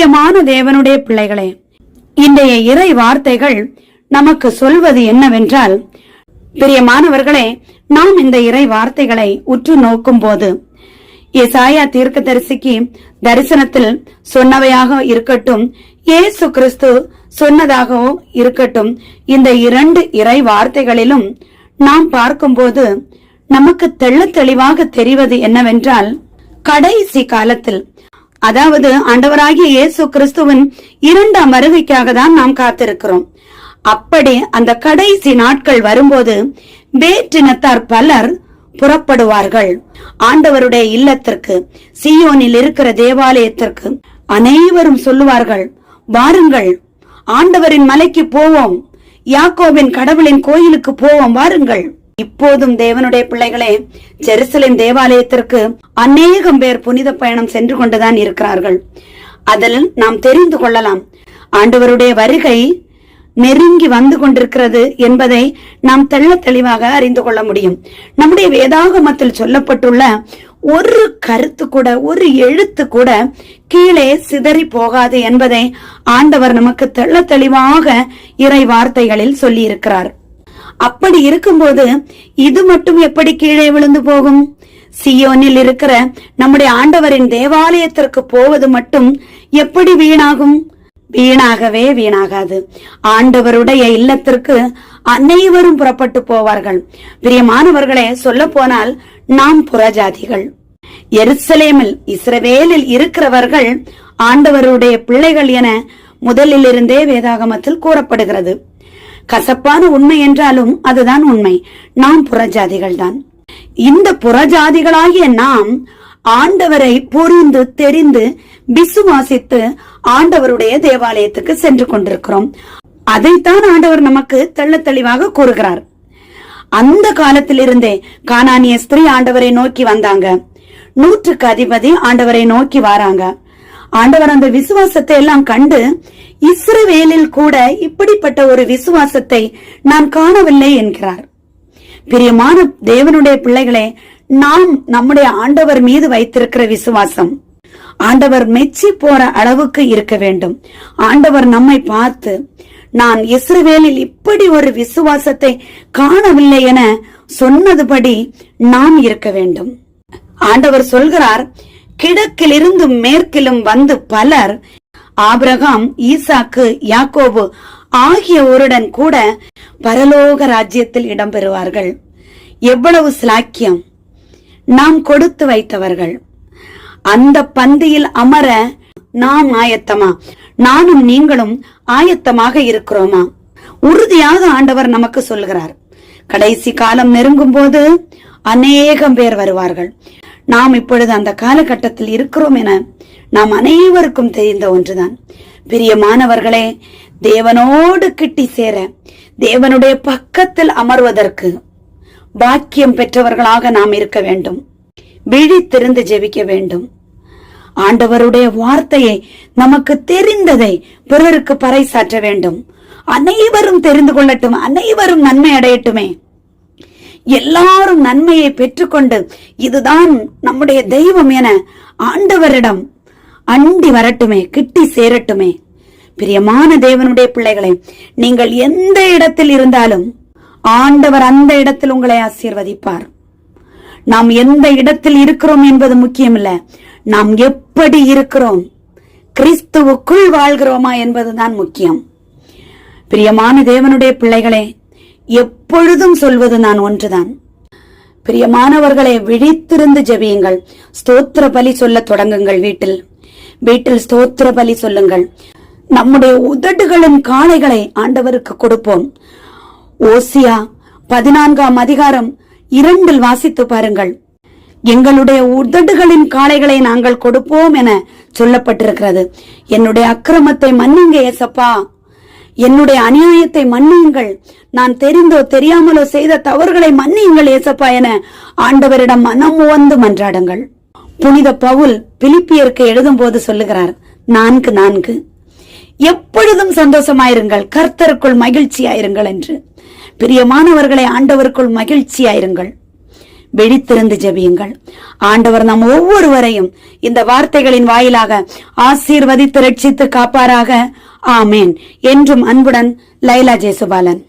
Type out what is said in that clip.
பிரியமான தேவனுடைய பிள்ளைகளே, இன்றைய இறை வார்த்தைகள் நமக்கு சொல்வது என்னவென்றால், பிரியமானவர்களே, நாம் இந்த இறை வார்த்தைகளை உற்று நோக்கும் போது ஏசாயா தீர்க்கதரிசிக்கு தரிசனத்தில் சொன்னவையாக இருக்கட்டும், இயேசு கிறிஸ்து சொன்னதாகவும் இருக்கட்டும், இந்த இரண்டு இறை வார்த்தைகளிலும் நாம் பார்க்கும்போது நமக்கு தெள்ளத் தெளிவாக தெரிவது என்னவென்றால், கடைசி காலத்தில், அதாவது ஆண்டவராகிய இயேசு கிறிஸ்துவின் இரண்டாம் வருகைக்காக தான் நாம் காத்திருக்கிறோம். அப்படி அந்த கடைசி நாட்கள் வரும்போது வேற்றினத்தார் பலர் புறப்படுவார்கள். ஆண்டவருடைய இல்லத்திற்கு, சீயோனில் இருக்கிற தேவாலயத்திற்கு அனைவரும் சொல்லுவார்கள், வாருங்கள், ஆண்டவரின் மலைக்கு போவோம், யாக்கோபின் கடவுளின் கோயிலுக்கு போவோம், வாருங்கள். இப்போதும் தேவனுடைய பிள்ளைகளே, ஜெருசலேம் தேவாலயத்திற்கு அநேகம் பேர் புனித பயணம் சென்று கொண்டுதான் இருக்கிறார்கள். அதில் நாம் தெரிந்து கொள்ளலாம், ஆண்டவருடைய வருகை நெருங்கி வந்து கொண்டிருக்கிறது என்பதை நாம் தெள்ள தெளிவாக அறிந்து கொள்ள முடியும். நம்முடைய வேதாகமத்தில் சொல்லப்பட்டுள்ள ஒரு கருத்து கூட, ஒரு எழுத்து கூட கீழே சிதறி போகாது என்பதை ஆண்டவர் நமக்கு தெள்ள தெளிவாக இறை வார்த்தைகளில் சொல்லி இருக்கிறார். அப்படி இருக்கும்போது இது மட்டும் எப்படி கீழே விழுந்து போகும்? சீயோனில் இருக்கிற நம்முடைய ஆண்டவரின் தேவாலயத்திற்கு போவது மட்டும் எப்படி வீணாகும்? வீணாகவே வீணாகாது. ஆண்டவருடைய இல்லத்திற்கு அனைவரும் புறப்பட்டு போவார்கள். பிரியமானவர்களே, சொல்ல போனால் நாம் புறஜாதிகள். எருசலேமில், இஸ்ரவேலில் இருக்கிறவர்கள் ஆண்டவருடைய பிள்ளைகள் என முதலில் இருந்தே வேதாகமத்தில் கூறப்படுகிறது. கசப்பான உண்மை என்றாலும் அதுதான் உண்மை. நாம் புறஜாதிகள் தான். இந்த புறஜாதிகளாகிய நாம் ஆண்டவரை புரிந்து தெரிந்து விசுவாசித்து ஆண்டவருடைய தேவாலயத்துக்கு சென்று கொண்டிருக்கிறோம். அதைத்தான் ஆண்டவர் நமக்கு தெள்ள தெளிவாக கூறுகிறார். அந்த காலத்திலிருந்தே கானானிய ஸ்திரீ ஆண்டவரை நோக்கி வந்தாங்க. 100க்கு அதிபதி ஆண்டவரை நோக்கி வராங்க. ஆண்டவர் அந்த விசுவாசத்தை எல்லாம் கண்டு, இஸ்ரவேலில் கூட இப்படிப்பட்ட ஒரு விசுவாசத்தை நான் காணவில்லை என்கிறார். பிரியமான தேவனுடைய பிள்ளைகளே, நாம் நம்முடைய ஆண்டவர் மீது வைத்திருக்கிற விசுவாசம் ஆண்டவர் மெச்சி போற அளவுக்கு இருக்க வேண்டும். ஆண்டவர் நம்மை பார்த்து, நான் இஸ்ரவேலில் இப்படி ஒரு விசுவாசத்தை காணவில்லை என சொன்னதுபடி நாம் இருக்க வேண்டும். ஆண்டவர் சொல்கிறார், கிழக்கிலிருந்து மேற்கிலும் வந்து பலர் ஆபிரகாம், ஈசாக்கு, யாக்கோபு ஆகியோருடன் கூட பரலோக ராஜ்யத்தில் இடம்பெறுவார்கள். எவ்வளவு சிலாக்கியம்! நாம் கொடுத்து வைத்தவர்கள். அந்த பந்தியில் அமர நாம் ஆயத்தமா? நானும் நீங்களும் ஆயத்தமாக இருக்கிறோமா? உறுதியாக ஆண்டவர் நமக்கு சொல்கிறார், கடைசி காலம் நெருங்கும் போது அநேகம் பேர் வருவார்கள். நாம் இப்பொழுது அந்த காலகட்டத்தில் இருக்கிறோம் என நாம் அனைவருக்கும் தெரிந்த ஒன்றுதான். பிரியமானவர்களே, தேவனோடு கிட்டி சேர, தேவனுடைய பக்கத்தில் அமர்வதற்கு பாக்கியம் பெற்றவர்களாக நாம் இருக்க வேண்டும். விழித்திருந்து ஜெபிக்க வேண்டும். ஆண்டவருடைய வார்த்தையை, நமக்கு தெரிந்ததை பிறருக்கு பறைசாற்ற வேண்டும். அனைவரும் தெரிந்து கொள்ளட்டும், அனைவரும் நன்மை அடையட்டுமே. எல்லாரும் நன்மையை பெற்றுக்கொண்டு இதுதான் நம்முடைய தெய்வம் என ஆண்டவரிடம் அண்டி வரட்டுமே, கிட்டி சேரட்டுமே. பிரியமான தேவனுடைய பிள்ளைகளை, நீங்கள் எந்த இடத்தில் இருந்தாலும் ஆண்டவர் அந்த இடத்தில் உங்களை ஆசீர்வதிப்பார். நாம் எந்த இடத்தில் இருக்கிறோம் என்பது முக்கியமில்லை, நாம் எப்படி இருக்கிறோம், கிறிஸ்துவுக்குள் வாழ்கிறோமா என்பதுதான் முக்கியம். பிரியமான தேவனுடைய பிள்ளைகளே, எப்பொழுதும் சொல்வது நான் ஒன்றுதான். பிரியமானவர்களை, விழித்திருந்து ஜெபியுங்கள். ஸ்தோத்திர பலி சொல்ல தொடங்குங்கள். வீட்டில் ஸ்தோத்திர பலி சொல்லுங்கள். நம்முடைய உதடுகளின் காளைகளை ஆண்டவருக்கு கொடுப்போம். ஓசியா 14ஆம் அதிகாரம் 2 வாசித்து பாருங்கள். எங்களுடைய உதடுகளின் காளைகளை நாங்கள் கொடுப்போம் என சொல்லப்பட்டிருக்கிறது. என்னுடைய அக்கிரமத்தை மன்னிங்க ஏசப்பா, என்னுடைய அநியாயத்தை மன்னியுங்கள், நான் தெரிந்தோ தெரியாமலோ செய்த தவறுகளை மன்னியுங்கள் ஏசப்பா என ஆண்டவரிடம் மனம் உவந்து மன்றாடுங்கள். புனித பவுல் பிலிப்பியருக்கு எழுதும் போது சொல்லுகிறார் 4:4, எப்பொழுதும் சந்தோஷமாயிருங்கள், கர்த்தருக்குள் மகிழ்ச்சியாயிருங்கள் என்று. பிரியமானவர்களை, ஆண்டவருக்குள் மகிழ்ச்சியாயிருங்கள். விழித்திருந்து ஜெபியுங்கள். ஆண்டவர் நம் ஒவ்வொருவரையும் இந்த வார்த்தைகளின் வாயிலாக ஆசீர்வதித்து ரட்சித்து காப்பாராக. ஆமேன். என்றும் அன்புடன் லைலா ஜேசுபாலன்.